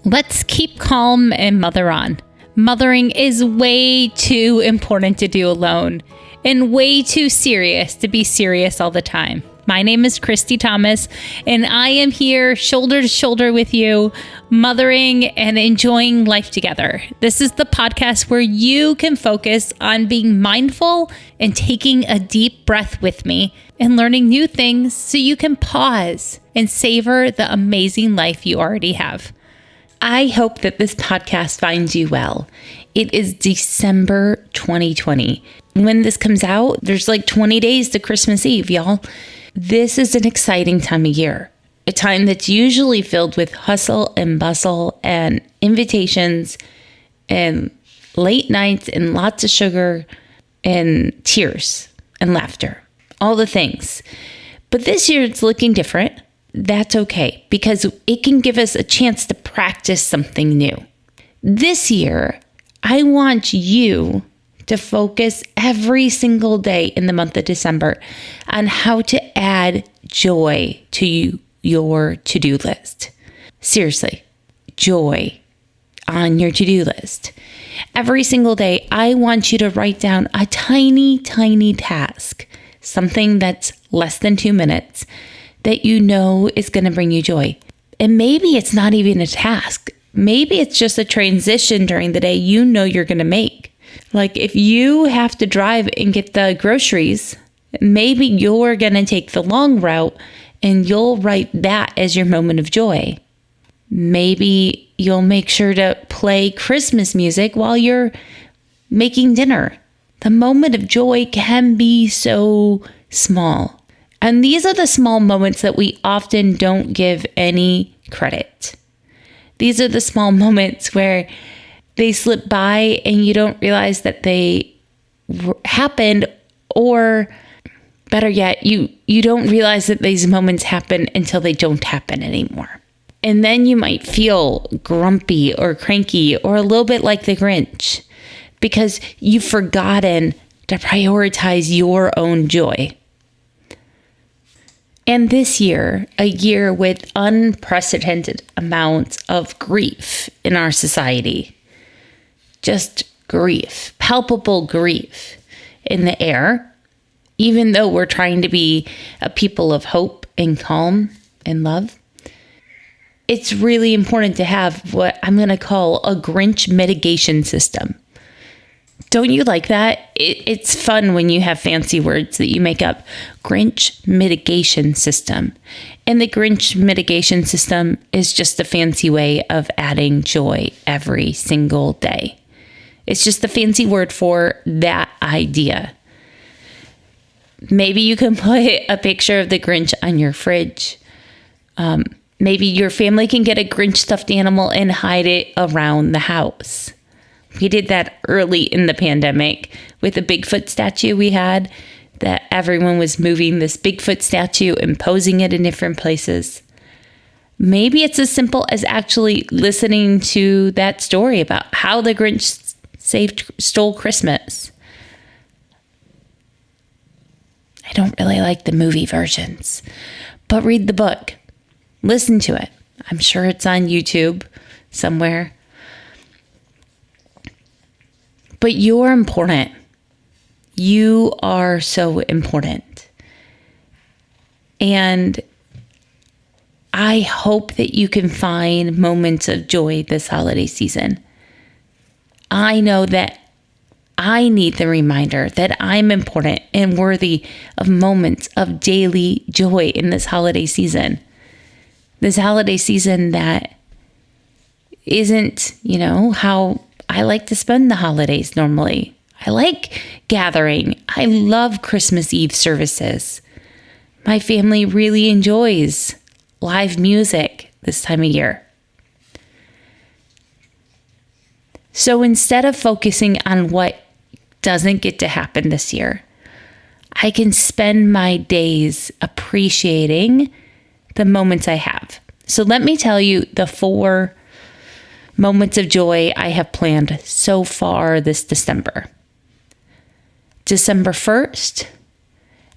Let's keep calm and mother on. Mothering is way too important to do alone and way too serious to be serious all the time. My name is Christy Thomas, and I am here shoulder to shoulder with you, mothering and enjoying life together. This is the podcast where you can focus on being mindful and taking a deep breath with me and learning new things so you can pause and savor the amazing life you already have. I hope that this podcast finds you well. It is December 2020. When this comes out, there's like 20 days to Christmas Eve, y'all. This is an exciting time of year, a time that's usually filled with hustle and bustle and invitations and late nights and lots of sugar and tears and laughter, all the things. But this year it's looking different. That's okay, because it can give us a chance to practice something new. This year, I want you to focus every single day in the month of December on how to add joy to your to-do list. Seriously, joy on your to-do list. Every single day, I want you to write down a tiny, tiny task, something that's less than 2 minutes, that you know is going to bring you joy. And maybe it's not even a task. Maybe it's just a transition during the day you know you're going to make. Like if you have to drive and get the groceries, maybe you're going to take the long route and you'll write that as your moment of joy. Maybe you'll make sure to play Christmas music while you're making dinner. The moment of joy can be so small. And these are the small moments that we often don't give any credit. These are the small moments where they slip by and you don't realize that they happened, or better yet, you don't realize that these moments happen until they don't happen anymore. And then you might feel grumpy or cranky or a little bit like the Grinch because you've forgotten to prioritize your own joy. And this year, a year with unprecedented amounts of grief in our society, just grief, palpable grief in the air, even though we're trying to be a people of hope and calm and love, it's really important to have what I'm going to call a Grinch Mitigation System. Don't you like that? It's fun when you have fancy words that you make up. Grinch Mitigation System. And the Grinch Mitigation System is just a fancy way of adding joy every single day. It's just a fancy word for that idea. Maybe you can put a picture of the Grinch on your fridge. Maybe your family can get a Grinch stuffed animal and hide it around the house. We did that early in the pandemic with a Bigfoot statue we had, that everyone was moving this Bigfoot statue and posing it in different places. Maybe it's as simple as actually listening to that story about how the Grinch stole Christmas. I don't really like the movie versions, but read the book. Listen to it. I'm sure it's on YouTube somewhere. But you're important. You are so important. And I hope that you can find moments of joy this holiday season. I know that I need the reminder that I'm important and worthy of moments of daily joy in this holiday season. This holiday season that isn't, how I like to spend the holidays normally. I like gathering. I love Christmas Eve services. My family really enjoys live music this time of year. So instead of focusing on what doesn't get to happen this year, I can spend my days appreciating the moments I have. So let me tell you the 4 moments of joy I have planned so far this December. December 1st,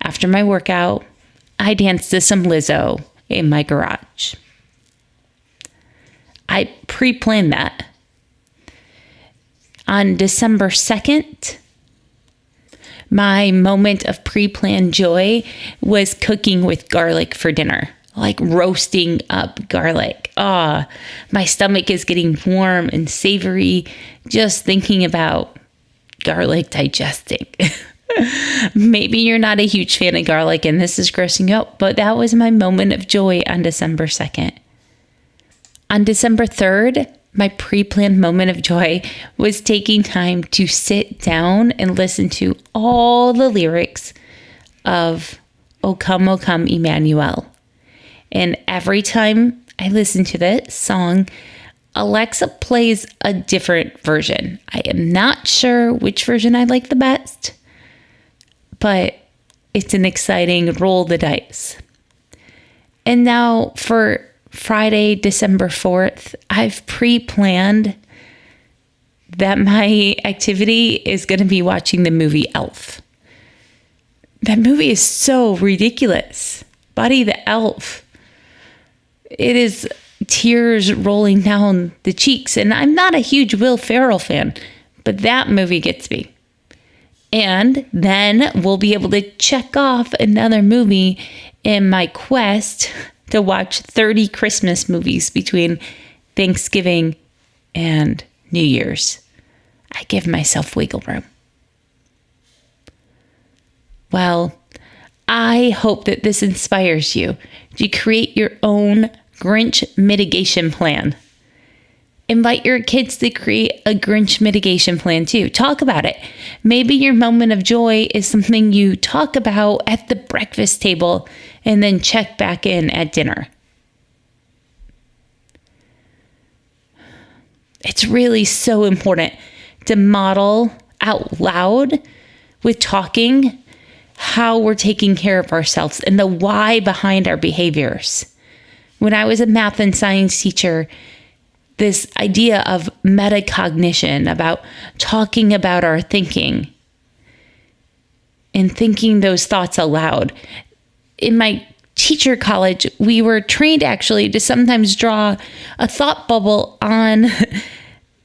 after my workout, I danced to some Lizzo in my garage. I pre-planned that. On December 2nd, my moment of pre-planned joy was cooking with garlic for dinner, like roasting up garlic. My stomach is getting warm and savory just thinking about garlic digesting. Maybe you're not a huge fan of garlic and this is grossing you out, but that was my moment of joy on December 2nd. On December 3rd, my pre-planned moment of joy was taking time to sit down and listen to all the lyrics of O Come, Emmanuel. And every time I listen to this song, Alexa plays a different version. I am not sure which version I like the best, but it's an exciting roll the dice. And now for Friday, December 4th, I've pre-planned that my activity is going to be watching the movie Elf. That movie is so ridiculous. Buddy the Elf. It is tears rolling down the cheeks. And I'm not a huge Will Ferrell fan, but that movie gets me. And then we'll be able to check off another movie in my quest to watch 30 Christmas movies between Thanksgiving and New Year's. I give myself wiggle room. Well, I hope that this inspires you to create your own Grinch mitigation plan. Invite your kids to create a Grinch mitigation plan too. Talk about it. Maybe your moment of joy is something you talk about at the breakfast table and then check back in at dinner. It's really so important to model out loud with talking how we're taking care of ourselves and the why behind our behaviors. When I was a math and science teacher, this idea of metacognition, about talking about our thinking and thinking those thoughts aloud. In my teacher college, we were trained actually to sometimes draw a thought bubble on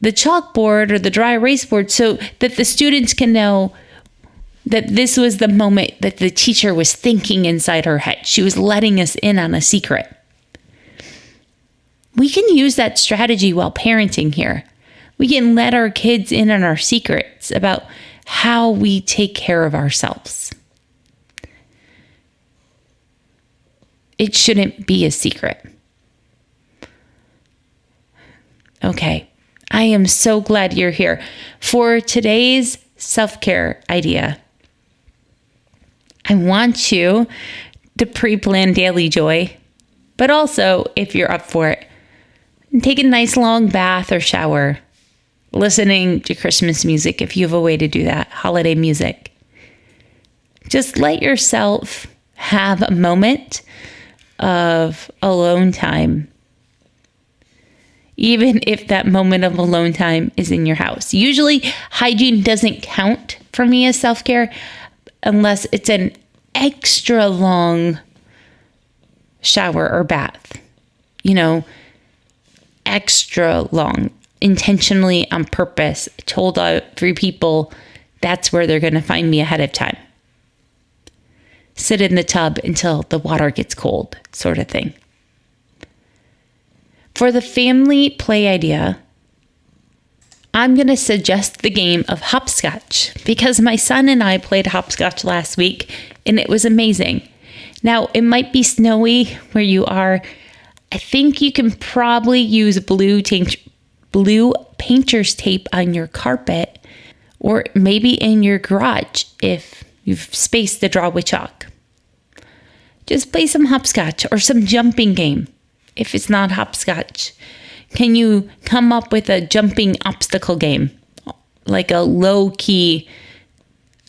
the chalkboard or the dry erase board so that the students can know that this was the moment that the teacher was thinking inside her head. She was letting us in on a secret. We can use that strategy while parenting here. We can let our kids in on our secrets about how we take care of ourselves. It shouldn't be a secret. Okay, I am so glad you're here. For today's self-care idea, I want you to pre-plan daily joy, but also, if you're up for it, take a nice long bath or shower, listening to Christmas music if you have a way to do that, holiday music. Just let yourself have a moment of alone time, even if that moment of alone time is in your house. Usually, hygiene doesn't count for me as self-care unless it's an extra long shower or bath. Extra long, intentionally on purpose, told three people that's where they're going to find me ahead of time. Sit in the tub until the water gets cold, sort of thing. For the family play idea, I'm going to suggest the game of Hopscotch because my son and I played Hopscotch last week and it was amazing. Now, it might be snowy where you are. I think you can probably use blue painter's tape on your carpet or maybe in your garage if you've spaced the draw with chalk. Just play some hopscotch or some jumping game. If it's not hopscotch, can you come up with a jumping obstacle game? Like a low-key,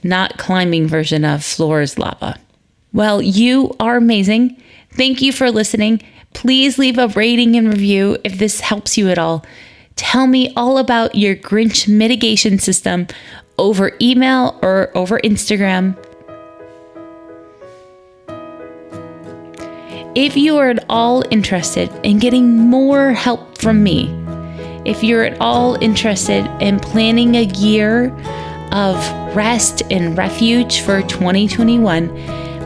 not climbing version of Floor is Lava. Well, you are amazing. Thank you for listening. Please leave a rating and review if this helps you at all. Tell me all about your Grinch mitigation system over email or over Instagram. If you are at all interested in getting more help from me, if you're at all interested in planning a year of rest and refuge for 2021,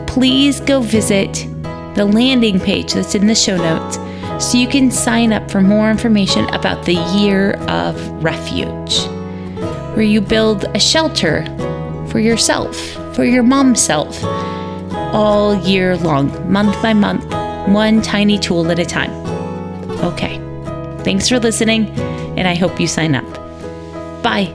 please go visit the landing page that's in the show notes so you can sign up for more information about the Year of Refuge, where you build a shelter for yourself, for your mom's self, all year long, month by month, one tiny tool at a time. Okay, thanks for listening, and I hope you sign up. Bye.